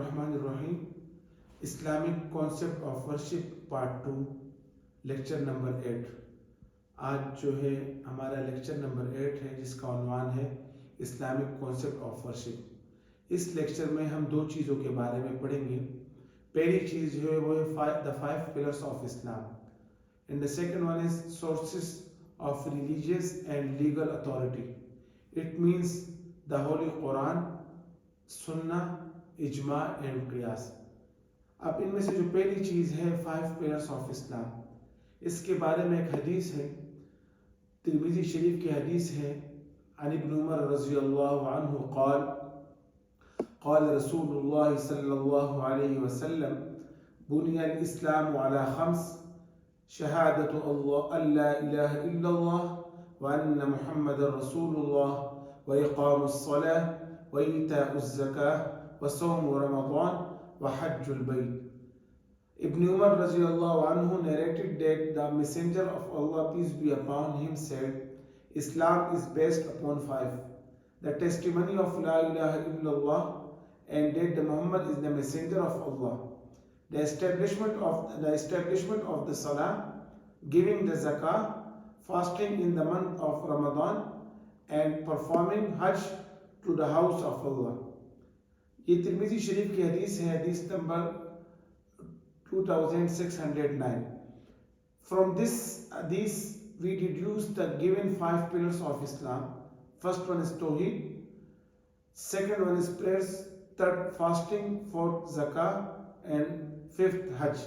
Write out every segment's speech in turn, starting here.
الرحمن الرحیم Islamic concept of worship part 2 lecture number 8۔ آج جو ہے ہمارا لیکچر نمبر 8 ہے جس کا عنوان ہے اسلامک کانسیپٹ آف ورشپ۔ اس لیکچر میں ہم دو چیزوں کے بارے میں پڑھیں گے۔ پہلی چیز جو ہے وہ ہے the 5 pillars of Islam and the second one is sources of religious and legal authority. It means the Holy Quran, Sunnah, اجماع اینڈ قیاس۔ اب ان میں سے جو پہلی چیز ہے 5 pillars of اسلام، اس کے بارے میں ایک حدیث ہے، ترمذی شریف کی حدیث ہے، عن ابن عمر رضی اللہ عنہ قال قال رسول اللہ صلی اللہ علیہ وسلم بنی الاسلام علی 5 شہادت ان لا الہ الا اللہ وان محمد رسول اللہ واقام الصلاة وایتاء الزکاة وصوم رمضان وحج البیت۔ Ibn Umar رضی اللہ عنہ narrated that the messenger of Allah peace be upon him said, Islam is based upon 5: the testimony of La ilaha illallah and that Muhammad is the messenger of Allah, the establishment of the salah, giving the zakah, fasting in the month of Ramadan and performing hajj to the house of Allah۔ یہ ترمذی شریف کی حدیث ہے، حدیث number 2609۔ From this hadith we deduce the given 5 pillars of Islam. First one is Tawheed, second one is prayers, third fasting, fourth zakah and fifth hajj۔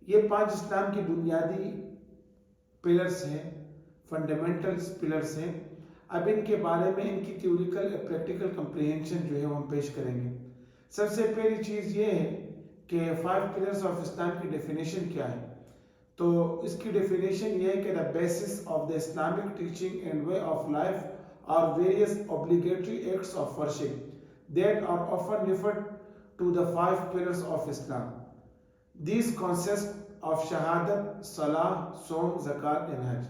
یہ 5 اسلام کی بنیادی pillars ہیں، fundamental pillars ہیں۔ اب ان کے بارے میں ان کی تھیوریکل پریکٹیکل کمپریہنشن جو ہے وہ ہم پیش کریں گے۔ سب سے پہلی چیز یہ ہے کہ 5 pillars of اسلام کی ڈیفینیشن کیا ہے۔ تو اس کی ڈیفینیشن یہ ہے کہ the basis of the Islamic teaching and way of life are various obligatory acts of worship that are often referred to the 5 pillars of Islam. These consist of shahadat, salah, sawm, zakat and hajj۔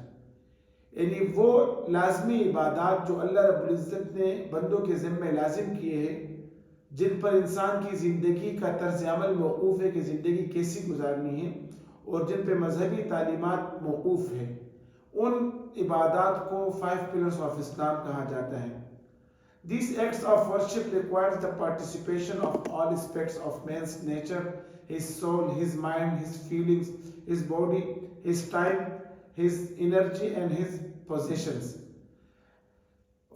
یعنی وہ لازمی عبادات جو اللہ رب العزت نے بندوں کے ذمہ لازم کیے ہیں، جن پر انسان کی زندگی کا طرز عمل موقوف ہے کہ زندگی کیسی گزارنی ہے، اور جن پہ مذہبی تعلیمات موقوف ہے، ان عبادات کو 5 pillars of اسلام کہا جاتا ہے۔ These acts of worship requires the participation of all aspects of man's nature, his soul, his mind, his feelings, his body, his time, his energy and his possessions۔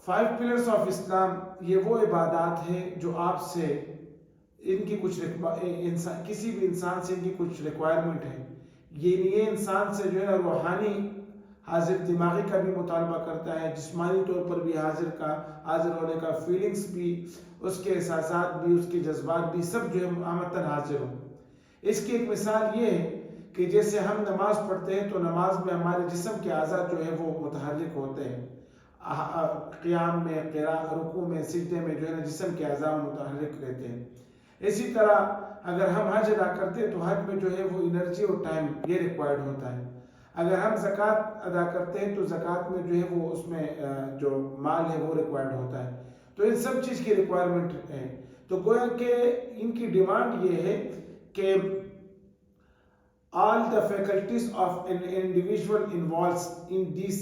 5 pillars of اسلام یہ وہ عبادات ہیں جو آپ سے ان کی کچھ کسی بھی انسان سے ان کی کچھ ریکوائرمنٹ ہے۔ یہ انسان سے جو ہے روحانی حاضر دماغی کا بھی مطالبہ کرتا ہے، جسمانی طور پر بھی حاضر ہونے کا، فیلنگز بھی، اس کے احساسات بھی، اس کے جذبات بھی، سب جو ہے مامتاً حاضر ہوں۔ اس کی ایک مثال یہ ہے کہ جیسے ہم نماز پڑھتے ہیں تو نماز میں ہمارے جسم کے اعضاء جو ہے وہ متحرک ہوتے ہیں، قیام میں، رکوع میں، سجدے میں جو ہے نا جسم کے اعضاء متحرک رہتے ہیں۔ اسی طرح اگر ہم حج ادا کرتے ہیں تو حج میں جو ہے وہ انرجی اور ٹائم یہ ریکوائرڈ ہوتا ہے۔ اگر ہم زکوٰۃ ادا کرتے ہیں تو زکوٰۃ میں جو ہے وہ اس میں جو مال ہے وہ ریکوائرڈ ہوتا ہے۔ تو ان سب چیز کی ریکوائرمنٹ ہے۔ تو گویا کہ ان کی ڈیمانڈ یہ ہے کہ all the faculties of an individual involves in these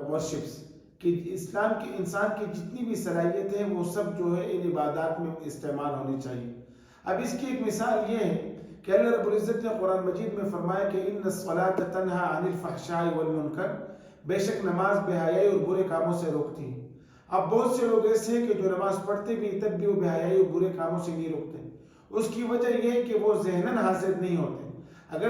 worships، کہ اسلام کی انسان کی جتنی بھی صلاحیت ہیں وہ سب جو ہے ان عبادات میں استعمال ہونی چاہیے۔ اب اس کی ایک مثال یہ ہے کہ اللہ رب العزت نے قرآن مجید میں فرمایا کہ ان الصلاۃ تنہی عن الفحشاء والمنکر، بے شک نماز بے حیائی اور برے کاموں سے روکتی ہے۔ اب بہت سے لوگ ایسے ہیں کہ جو نماز پڑھتے بھی تب بھی وہ بے حیائی اور برے کاموں سے نہیں روکتے۔ اس کی وجہ یہ ہے کہ وہ ذہناً حاضر نہیں ہوتے۔ اگر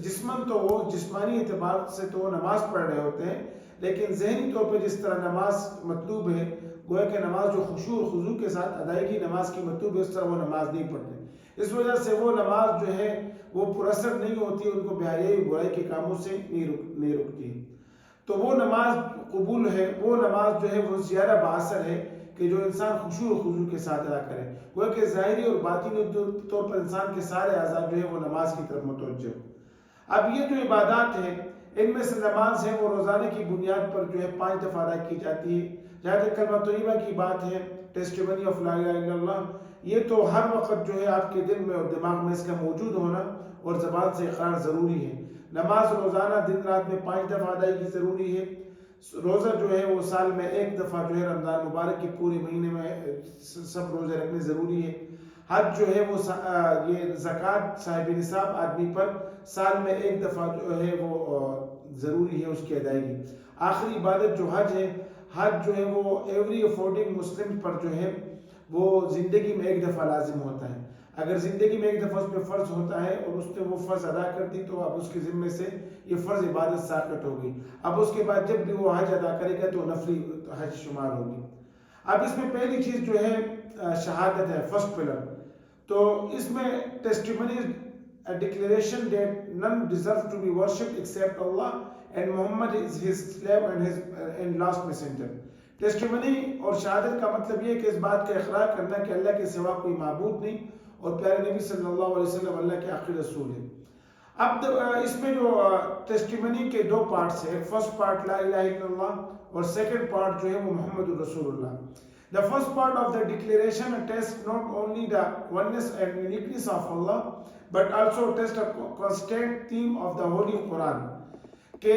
جسماً تو وہ جسمانی اعتبار سے تو وہ نماز پڑھ رہے ہوتے ہیں، لیکن ذہنی طور پہ جس طرح نماز مطلوب ہے، گویا کہ نماز جو خشوع اور خضوع کے ساتھ ادائیگی نماز کی مطلوب ہے، اس طرح وہ نماز نہیں پڑھتے۔ اس وجہ سے وہ نماز جو ہے وہ پر اثر نہیں ہوتی، ان کو بے حیائی برائی کے کاموں سے نہیں رکتی۔ تو وہ نماز قبول ہے، وہ نماز جو ہے وہ زیادہ باثر ہے کہ جو انسان خشوع و خضوع کے ساتھ ادا کرے، گویا کہ ظاہری اور باطنی طور پر انسان کے سارے اعضاء جو ہے وہ نماز کی طرف متوجہ ہو۔ اب یہ جو عبادات ہیں ان میں سے نماز ہے وہ روزانہ کی بنیاد پر جو ہے 5 دفعہ ادا کی جاتی ہے۔ جہاں تک کلمہ طیبہ کی بات ہے، ٹیسٹیمنی آف لا الہ الا اللہ، یہ تو ہر وقت جو ہے آپ کے دل میں اور دماغ میں اس کا موجود ہونا اور زبان سے اقرار ضروری ہے۔ نماز روزانہ دن رات میں 5 دفعہ ادائیگی ضروری ہے۔ روزہ جو ہے وہ سال میں 1 دفعہ جو ہے رمضان مبارک کے پورے مہینے میں سب روزے رکھنے ضروری ہے۔ حج جو ہے وہ یہ زکوٰۃ صاحب نصاب آدمی پر سال میں 1 دفعہ جو ہے وہ ضروری ہے اس کی ادائیگی۔ آخری عبادت جو حج ہے، حج جو ہے وہ ایوری افورڈنگ مسلم پر جو ہے وہ زندگی میں 1 دفعہ لازم ہوتا ہے۔ اگر زندگی میں 1 دفعہ اس پہ فرض ہوتا ہے اور اس نے وہ فرض ادا کر دی تو اب اس کے ذمے سے یہ فرض عبادت ساقط ہوگی۔ اب اس کے بعد جب بھی وہ حج ادا کرے گا تو نفلی حج شمار ہوگی۔ اب اس میں پہلی چیز جو ہے شہادت ہے، فرسٹ پلر۔ تو اس میں testimony a declaration that none deserve to be worshipped except Allah and Muhammad is his slave and his last messenger۔ Testimony اور شہادت کا مطلب یہ ہے کہ اس بات کا اقرار کرنا کہ اللہ کے سوا کوئی معبود نہیں اور پیارے نبی صلی اللہ علیہ وسلم اللہ کے آخری رسول ہے۔ اب اس میں جو ٹیسٹیمنی کے 2 پارٹس ہیں، ایک فرسٹ پارٹ لا الہ الا اللہ اور سیکنڈ پارٹ جو ہے وہ محمد رسول اللہ۔ The first part of the declaration attests not only the oneness and uniqueness of Allah but also attests a constant theme of the Holy Quran۔ کہ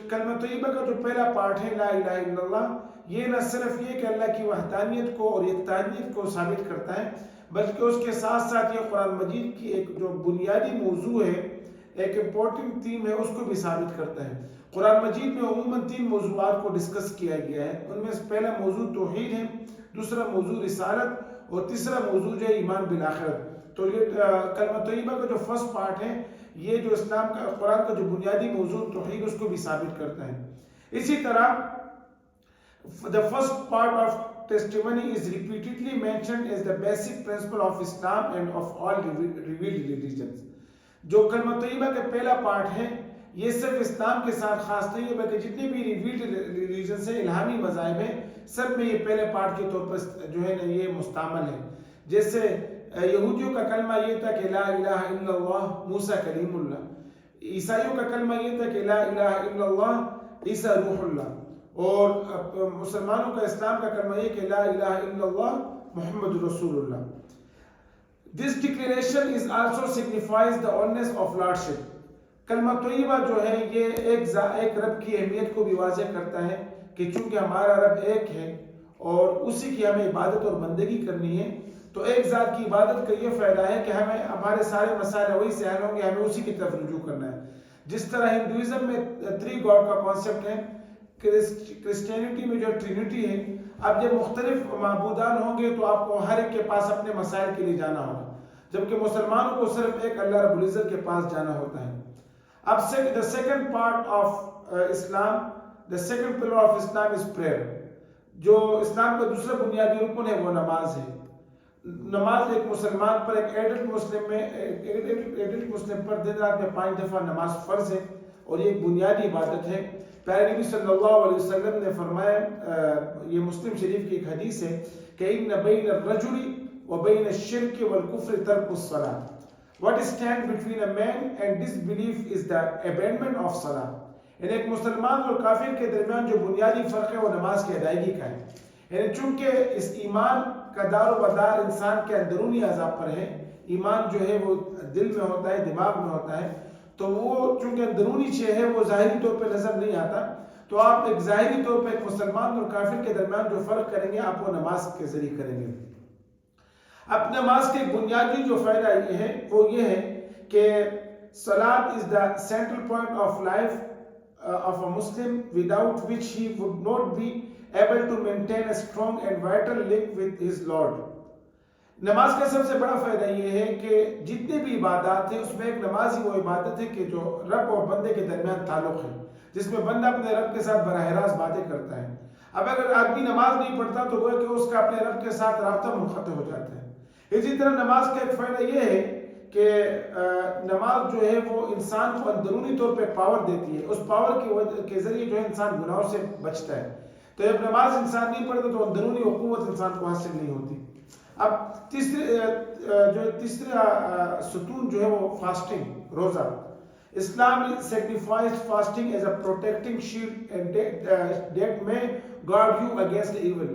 کلمہ طیبہ کا جو پہلا پارٹ ہے لا الہ الا اللہ، یہ نہ صرف یہ کہ اللہ کی وحدانیت کو اور یکتانیت کو ثابت کرتا ہے بلکہ اس کے ساتھ ساتھ یہ قرآن مجید کی ایک جو بنیادی موضوع ہے، ایک امپورٹنٹ تھیم ہے، اس کو بھی ثابت کرتا ہے۔ قرآن مجید میں عموماً 3 موضوعات کو ڈسکس کیا گیا ہے۔ ان میں سے پہلا موضوع توحید ہے، دوسرا موضوع رسالت اور تیسرا موضوع جو ہے ایمان بالآخرت۔ تو یہ کلمہ طیبہ کا جو فرسٹ پارٹ ہے یہ جو اسلام کا قرآن کا جو بنیادی موضوع توحید اس کو بھی ثابت کرتا ہے۔ اسی طرح the first part of testimony is repeatedly mentioned as the basic principle of Islam and of all revealed religions۔ جو کلمہ طیبہ کا پہلا پارٹ ہے یہ صرف اسلام کے ساتھ خاص نہیں ہے بلکہ جتنے بھی ریویلڈ ریلیجنز ہیں، الہامی مذاہب ہیں، سب میں یہ پہلے پارٹ کے طور پر جو ہے نا یہ مستعمل ہے۔ جیسے یہودیوں کا کلمہ یہ تھا کہ لا الہ الا اللہ موسیٰ کلیم اللہ، عیسائیوں کا کلمہ یہ تھا کہ لا الہ الا اللہ عیسیٰ روح اللہ، اور مسلمانوں کا اسلام کا کلمہ یہ کہ لا الہ الا اللہ محمد رسول اللہ۔ This declaration is also signifies the oneness of lordship۔ کلمہ طیبہ جو ہے یہ ایک رب کی اہمیت کو بھی واضح کرتا ہے کہ چونکہ ہمارا رب ایک ہے اور اسی کی ہمیں عبادت اور بندگی کرنی ہے، تو ایک ذات کی عبادت کا یہ فائدہ ہے کہ ہمیں ہمارے سارے مسائل وہی سے حل ہوں گے، ہمیں اسی کی طرف رجوع کرنا ہے۔ جس طرح ہندوازم میں 3 گاڈ کا کانسیپٹ ہے، کرسچینٹی میں جو ٹرینٹی ہے، اب جب مختلف معبودان ہوں گے تو آپ کو ہر ایک کے پاس اپنے مسائل کے لیے جانا ہوگا، جبکہ مسلمانوں کو صرف ایک اللہ رب العزت کے پاس جانا ہوتا ہے۔ اب the second part of Islam, the second pillar of Islam is prayer۔ جو اسلام کا دوسرا بنیادی رکن ہے وہ نماز ہے۔ نماز ایک مسلمان پر، ایک ایڈلٹ مسلم پر دن رات میں 5 دفعہ نماز فرض ہے اور یہ ایک بنیادی عبادت ہے۔ پیارے نبی صلی اللہ علیہ وسلم نے فرمایا، یہ مسلم شریف کی ایک حدیث ہے کہ ان بین الرجل وبین الشرک والکفر ترک الصلاۃ۔ What stands between a man and disbelief is the abandonment of salah۔ یعنی ایک مسلمان اور کافر کے درمیان جو بنیادی فرق ہے وہ نماز کی ادائیگی کا ہے۔ یعنی چونکہ اس ایمان کا دار و مدار انسان کے اندرونی اعضاء پر ہے، ایمان جو ہے وہ دل میں ہوتا ہے، دماغ میں ہوتا ہے، تو وہ چونکہ اندرونی شے ہے وہ ظاہری طور پہ نظر نہیں آتا، تو آپ ایک ظاہری طور پہ ایک مسلمان اور کافر کے درمیان جو فرق کریں گے آپ وہ نماز کے ذریعے کریں گے۔ اب نماز کے بنیادی جو فائدہ یہ ہے وہ یہ ہے کہ صلاۃ is the central point of life of a Muslim without which he would not be able to maintain a strong and vital link with his Lord. نماز کا سب سے بڑا فائدہ یہ ہے کہ جتنے بھی عبادات ہیں اس میں ایک نماز ہی وہ عبادت ہے کہ جو رب اور بندے کے درمیان تعلق ہے، جس میں بندہ اپنے رب کے ساتھ براہ راست باتیں کرتا ہے۔ اب اگر آدمی نماز نہیں پڑھتا تو گویا کہ اس کا اپنے رب کے ساتھ رابطہ منقطع ہو جاتا ہے۔ اسی طرح نماز کا ایک فائدہ یہ ہے کہ نماز جو ہے وہ انسان کو اندرونی طور پہ پاور دیتی ہے، اس پاور کے ذریعے جو ہے انسان گناہوں سے بچتا ہے۔ تو جب نماز انسان نہیں پڑھتا تو اندرونی قوت انسان کو حاصل نہیں ہوتی۔ اب تیسرا ستون جو ہے وہ فاسٹنگ، روزہ۔ اسلام signifies fasting as a protecting shield and that may guard you against evil۔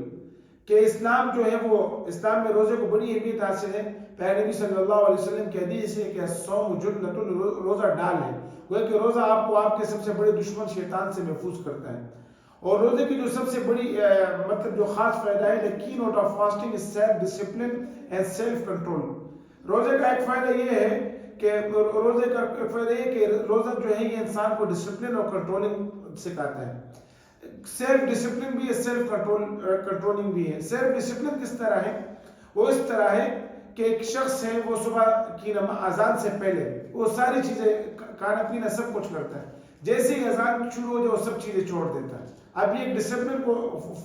کہ اسلام جو ہے وہ اسلام میں روزے کو بڑی اہمیت حاصل ہے. پیارے نبی صلی اللہ علیہ وسلم کی حدیث ہے کہ الصوم جنۃ، روزہ ڈال ہے، گویا کہ روزہ آپ کو آپ کے سب سے بڑے دشمن شیطان سے محفوظ کرتا ہے. اور روزے کی جو سب سے بڑی مطلب جو خاص فائدہ ہے، the keynote of fasting is self discipline and self control. روزے کا ایک فائدہ یہ ہے کہ روزے کا فائدہ یہ کہ روزہ جو ہے یہ انسان کو ڈسپلن اور کنٹرولنگ سکھاتا ہے. سیلف ڈسپلن بھی ہے، سیلف کنٹرولنگ بھی ہے. سیلف ڈسپلن کس طرح ہے؟ وہ اس طرح ہے کہ ایک شخص ہے وہ صبح کی اذان سے پہلے وہ ساری چیزیں کھانا پینا سب کچھ کرتا ہے، جیسے ہی اذان شروع ہو جائے وہ سب چیزیں چھوڑ دیتا ہے. اب یہ ایک ڈسپلن کو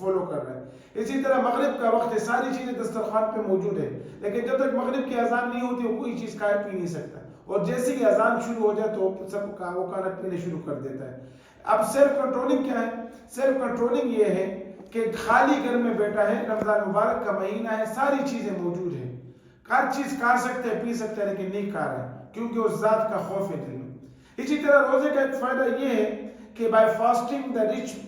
فالو کر رہا ہے. اسی طرح مغرب کا وقت ہے، ساری چیزیں دسترخوان پہ موجود ہے، لیکن جب تک مغرب کی اذان نہیں ہوتی وہ کوئی چیز کھا پی نہیں سکتا، اور جیسے ہی اذان شروع ہو جائے تو سب وہ کھانا پینے شروع کر دیتا ہے. اب سیلف کنٹرولنگ کیا ہے؟ سیلف کنٹرولنگ یہ ہے کہ خالی گھر میں بیٹھا ہے، رمضان مبارک کا مہینہ ہے، ساری چیزیں موجود ہیں، ہر چیز کھا سکتے ہیں پی سکتے ہیں، لیکن نہیں کھا رہے ہیں کیونکہ اس ذات کا خوف ہے دل میں. اسی طرح روزے کا ایک فائدہ یہ ہے کہ by fasting the reach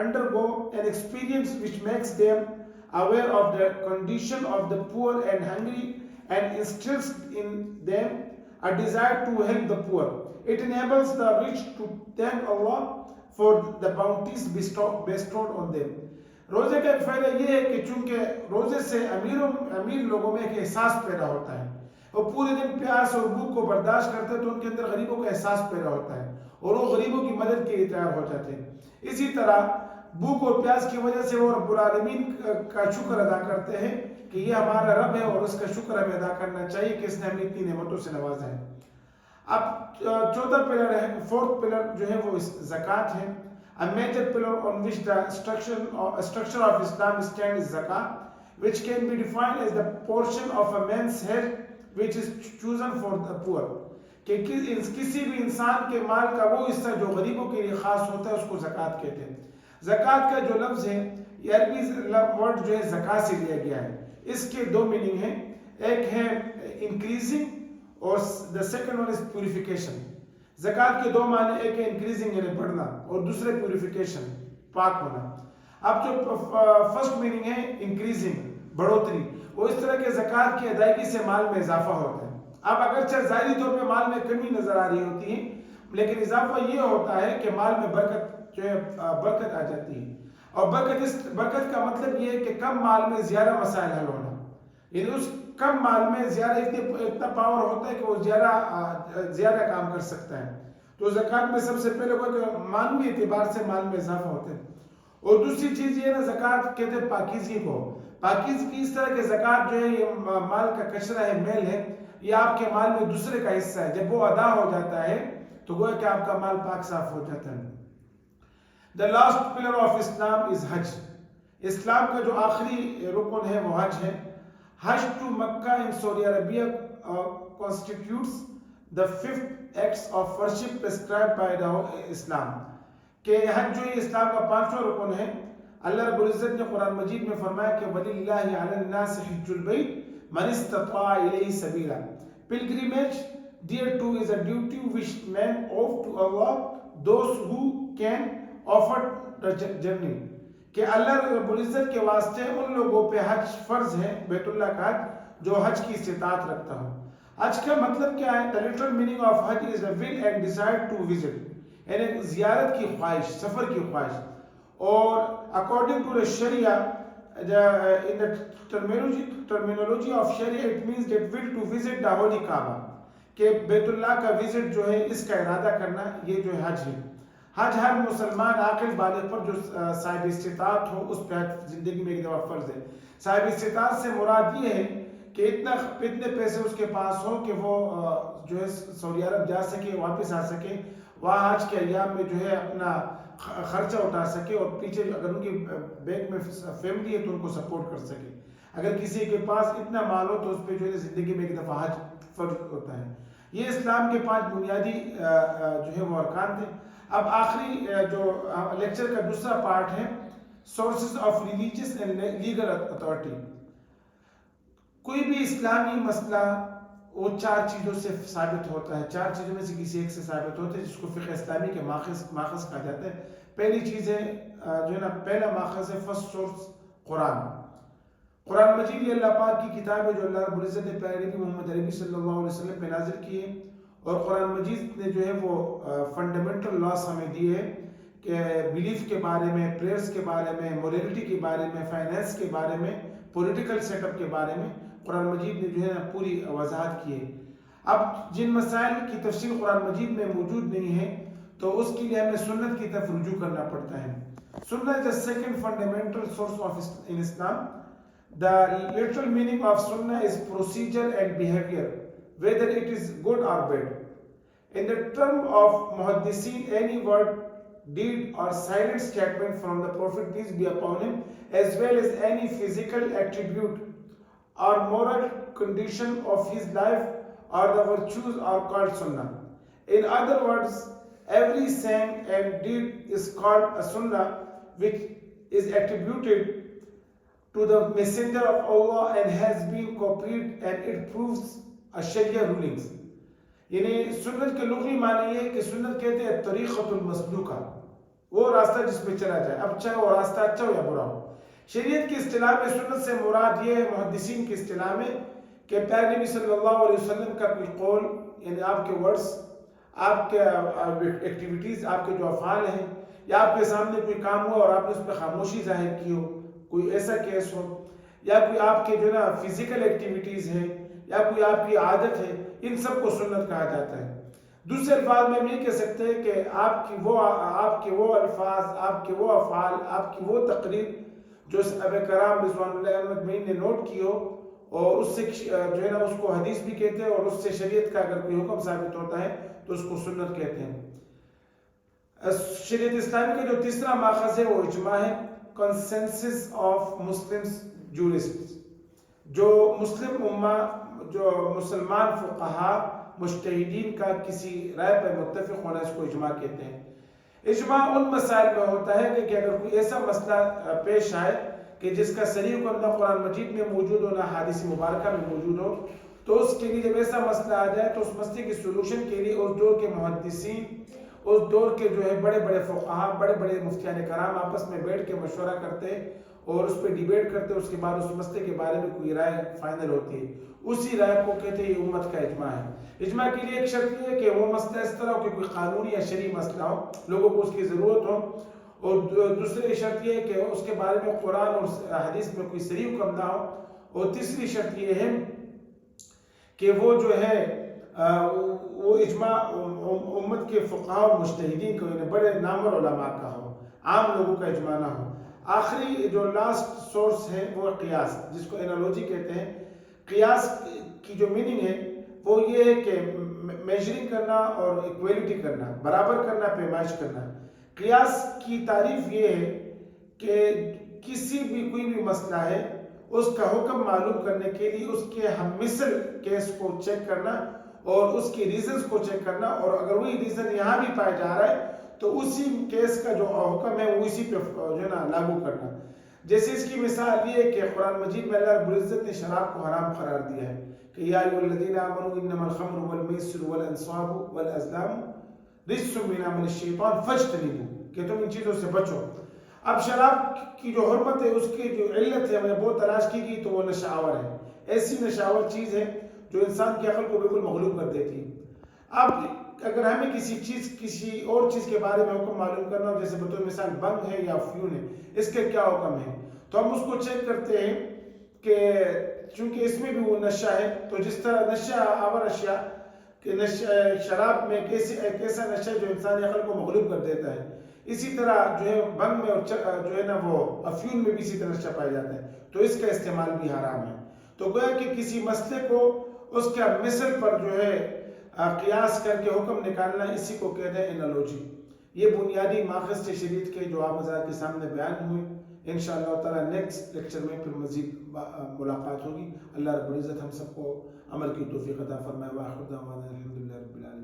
undergo an experience which makes them aware of the condition of the poor and hungry and instills in them a desire to help the poor. It enables the rich to thank Allah for the bounties bestowed on them. روزے کا ایک فائدہ یہ ہے کہ چونکہ روزے سے امیر لوگوں میں ایک احساس پیدا ہوتا ہے، وہ پورے دن پیاس اور بھوک کو برداشت کرتے ہیں تو ان کے اندر غریبوں کا احساس پیدا ہوتا ہے اور وہ غریبوں کی مدد کے لیے تیار ہو جاتے ہیں. اسی طرح بھوک اور پیاس کی وجہ سے وہ رب العالمین کا شکر ادا کرتے ہیں کہ یہ ہمارا رب ہے اور اس کا شکر ہمیں ادا کرنا چاہیے کہ اس نے ہمیں اتنی نعمتوں سے نوازا ہے. اب چوتھا پلر ہے، فورتھ پلر جو ہے وہ زکوٰۃ ہے. A major pillar on which the structure of Islam stands is zakat, which can be defined as the portion of a man's head which is chosen for the poor. کہ کسی بھی انسان کے مال کا وہ حصہ جو غریبوں کے لیے خاص ہوتا ہے اس کو زکوٰۃ کہتے ہیں. زکوٰۃ کا جو لفظ ہے یہ عربی ورڈ جو ہے زکاة سے لیا گیا ہے. اس کے دو میننگ ہیں، ایک ہے انکریزنگ اور the second one is purification. زکوٰۃ کے دو معنی، ایک ہے انکریزنگ یعنی بڑھنا اور دوسرے پیوریفیکیشن پاک ہونا. اب جو فرسٹ میننگ ہے انکریزنگ بڑھوتری، وہ اس طرح کے زکوٰۃ کی ادائیگی سے مال میں اضافہ ہوتا ہے. اب اگرچہ ظاہری طور پہ مال میں کمی نظر آ رہی ہوتی ہے، لیکن اضافہ یہ ہوتا ہے کہ مال میں برکت جو ہے برکت آ جاتی ہے. اور برکت کا مطلب یہ ہے کہ کم مال میں زیادہ مسائل حل ہونا، یعنی اس کم مال میں زیادہ اتنا پاور ہوتا ہے کہ وہ زیادہ کام کر سکتا ہے. تو زکوٰۃ میں سب سے پہلے کوئی مانوی اعتبار سے مال میں اضافہ ہوتا ہے. اور دوسری چیز یہ نا، زکوٰۃ کہتے ہیں پاکیزگی کو. پاکیزگی اس طرح کہ زکوٰۃ جو ہے یہ مال کا کچرا ہے، میل ہے، یہ آپ کے مال میں دوسرے کا حصہ ہے. جب وہ ادا ہو جاتا ہے تو گویا کہ آپ کا مال پاک صاف ہو جاتا ہے. The last pillar of Islam is Hajj. اسلام کا جو آخری رکن ہے وہ حج ہے. Hajj to Mecca in Saudi Arabia constitutes the fifth acts of worship prescribed by the Islam. کہ حج جو ہے اسلام کا پانچواں رکن ہے. اللہ رب العزت نے قرآن مجید میں فرمایا کہ وَلِلَّهِ عَلَى النَّاسِ حِجُّ الْبَيْتِ مَنِ اسْتَطَاعَ إِلَيْهِ سَبِيلًا. Pilgrimage thereto is a duty which men owe to Allah, those who can offer the journey. کہ اللہ رب العزت کے واسطے ان لوگوں پہ حج فرض ہے، بیت اللہ کا حج، جو حج کی استطاعت رکھتا ہو. حج کا مطلب کیا ہے؟ The literal meaning of Hajj is a will and desire to visit. یعنی زیارت کی خواہش، سفر کی خواہش. اور according to the Sharia, in the terminology of Sharia, it means that will to visit the holy Kaaba. کہ بیت اللہ کا وزٹ جو ہے اس کا ارادہ کرنا، یہ جو ہے حج ہے. حج ہر مسلمان عاقل بالغ پر جو صاحب استطاعت ہو اس پہ زندگی میں ایک دفعہ فرض ہے. صاحب استطاعت سے مراد یہ ہے کہ اتنے پیسے اس کے پاس ہو کہ وہ جو ہے سعودی عرب جا سکے، واپس آ سکے، وہاں حج کے ایام میں جو ہے اپنا خرچہ اٹھا سکے، اور پیچھے اگر ان کی بینک میں فیملی ہے تو ان کو سپورٹ کر سکے. اگر کسی کے پاس اتنا مال ہو تو اس پہ جو ہے زندگی میں ایک دفعہ حج فرض ہوتا ہے. یہ اسلام کے 5 بنیادی جو ہے وہ ارکان تھے. اب آخری جو لیکچر کا دوسرا پارٹ ہے sources of religious and legal authority. کوئی بھی اسلامی مسئلہ وہ 4 چیزوں سے ثابت ہوتا ہے، 4 چیزوں میں سے کسی ایک سے ثابت ہوتا ہے، جس کو فقہ اسلامی کے ماخذ کہا جاتا ہے. پہلی چیز ہے جو ہے نا، پہلا ماخذ ہے فرسٹ سورس قرآن مجید یہ اللہ پاک کی کتاب ہے جو اللہ رب العزت نے پیارے نبی محمد عربی صلی اللہ علیہ وسلم پہ نازل کی ہے، اور قرآن مجید نے جو ہے وہ فنڈامنٹل لاس ہمیں دی ہے کہ بلیف کے بارے میں، پریئرز کے بارے میں، موریلٹی کے بارے میں، فائنینس کے بارے میں، پولیٹیکل سیٹ اپ کے بارے میں قرآن مجید نے جو ہے پوری وضاحت کی ہے۔ اب جن مسائل کی تفصیل قرآن مجید میں موجود نہیں ہے تو اس کے لیے ہمیں سنت کی طرف رجوع کرنا پڑتا ہے۔ سنت is the second fundamental source of in Islam. The literal meaning of sunnah is procedure and behavior, whether it is good or bad. In the term of muhaddithin, any word, deed or silent statement from the Prophet peace be upon him, as well as any physical attribute or moral condition of his life or the virtues are called sunnah. In other words, every saying and deed is called a sunnah, which is attributed to the messenger of Allah and has been copied, and it proves a Sharia rulings. یعنی سنت کے لغوی معنی یہ ہے کہ سنت کہتے ہیں طریقۃ المسلوکہ، وہ راستہ جس پہ چلا جائے، اب چاہے وہ راستہ اچھا ہو یا برا ہو۔ شریعت کی اصطلاح میں سنت سے مراد یہ ہے، محدثین کی اصطلاح میں، کہ پیارے نبی صلی اللہ علیہ وسلم کا کوئی قول، یعنی آپ کے ورڈز، آپ کے ایکٹیویٹیز، آپ کے جو افعال ہیں، یا آپ کے سامنے کوئی کام ہوا اور آپ نے اس پہ خاموشی ظاہر کی ہو، کوئی ایسا کیس ہو، یا کوئی آپ کے جو نا فزیکل ایکٹیویٹیز ہیں، یا کوئی آپ کی عادت ہے، ان سب کو سنت کہا جاتا ہے۔ دوسرے الفاظ میں ہم یہ کہہ سکتے ہیں کہ آپ کے وہ الفاظ، آپ کے وہ افعال، آپ کی وہ تقریر جو صحابہ کرام رضوان اللہ علیہم اجمعین نے نوٹ کی ہو، اور اس سے جو ہے نا اس کو حدیث بھی کہتے ہیں، اور اس سے شریعت کا اگر کوئی حکم ثابت ہوتا ہے تو اس کو سنت کہتے ہیں۔ شریعت اسلامی کا جو تیسرا ماخذ ہے وہ اجماع ہے، کنسنسس آف مسلمز جورسٹس، جو مسلم امہ، جو مسلمان فقہا مجتہدین کا کسی رائے پر متفق ہونا، اس کو اجماع کہتے ہیں۔ اجماع ان مسائل میں ہوتا ہے کہ اگر کوئی ایسا مسئلہ پیش آئے کہ جس کا صریح حکم نہ قرآن مجید میں موجود ہو نہ حدیث مبارکہ میں موجود ہو، تو اس کے لیے جب ایسا مسئلہ آ جائے تو اس مسئلے کی سولوشن کے لیے اس دور کے محدثین، اس دور کے جو ہے بڑے بڑے فقہا، بڑے بڑے مفتیان کرام آپس میں بیٹھ کے مشورہ کرتے اور اس پہ ڈیبیٹ کرتے، اس کے بعد اس مسئلے کے بارے میں کوئی رائے فائنل ہوتی ہے، اسی رائے کو کہتے ہیں یہ امت کا اجماع ہے۔ اجماع کے لیے ایک شرط یہ ہے کہ وہ مسئلہ اس طرح ہو کہ کوئی قانونی یا شرعی مسئلہ ہو، لوگوں کو اس کی ضرورت ہو، اور دوسری شرط یہ ہے کہ اس کے بارے میں قرآن اور حدیث میں کوئی صحیح حکم نہ ہو، اور تیسری شرط یہ ہے کہ وہ جو ہے وہ اجماع امت کے فقہا و مجتہدین کو، یعنی بڑے نامور علماء کا ہو، عام لوگوں کا اجماع نہ ہو۔ آخری جو لاسٹ سورس ہے وہ قیاس، جس کو انالوجی کہتے ہیں۔ قیاس کی جو میننگ ہے وہ یہ ہے کہ میجرنگ کرنا اور ایکویلٹی کرنا، برابر کرنا، پیمائش کرنا۔ قیاس کی تعریف یہ ہے کہ کسی بھی کوئی بھی مسئلہ ہے، اس کا حکم معلوم کرنے کے لیے اس کے ہم مثل کیس کو چیک کرنا اور اس کی ریزنز کو چیک کرنا، اور اگر وہی ریزن یہاں بھی پایا جا رہا ہے تو اسی کیس کا جو حکم ہے وہ اسی پہ جو ہے نا لاگو کرنا۔ جیسے اس کی مثال یہ ہے کہ قرآن مجید میں اللہ رب العزت نے شراب کو حرام قرار دیا ہے کہ یا ایھا الذین آمنوا انما الخمر والمیسر والانصاب والازلام رجس من عمل الشیطان فاجتنبوہ، کہ تم ان چیزوں سے بچو۔ اب شراب کی جو حرمت ہے، اس کی جو علت ہے، ہمیں بہت تلاش کی گئی تو وہ نشاور ہے، ایسی نشاور چیز ہے جو انسان کی عقل کو بالکل مغلوب کر دیتی ہے۔ اب اگر ہمیں کسی اور چیز کے بارے میں حکم معلوم کرنا ہو، جیسے بطور مثال بنگ ہے یا افیون ہے، اس کے کیا حکم ہے، تو ہم اس کو چیک کرتے ہیں کہ چونکہ اس میں بھی وہ نشہ ہے، تو جس طرح نشہ آور اشیاء کہ شراب میں ایک ایسا نشہ جو انسانی عقل کو مغلوب کر دیتا ہے، اسی طرح جو ہے بنگ میں جو ہے نا وہ افیون میں بھی اسی طرح نشہ پایا جاتا ہے، تو اس کا استعمال بھی حرام ہے۔ تو گویا کہ کسی مسئلے کو اس کا مثل پر جو ہے قیاس کر کے حکم نکالنا، اسی کو کہتے ہیں انالوجی۔ یہ بنیادی ماخذ تھے شریعت کے جو آپ حضرات کے سامنے بیان ہوئے۔ انشاءاللہ تعالیٰ نیکسٹ لیکچر میں پھر مزید ملاقات ہوگی۔ اللہ رب العزت ہم سب کو عمل کی توفیق عطا فرمائے۔ وآخر دعوانا الحمدللہ رب العالمین۔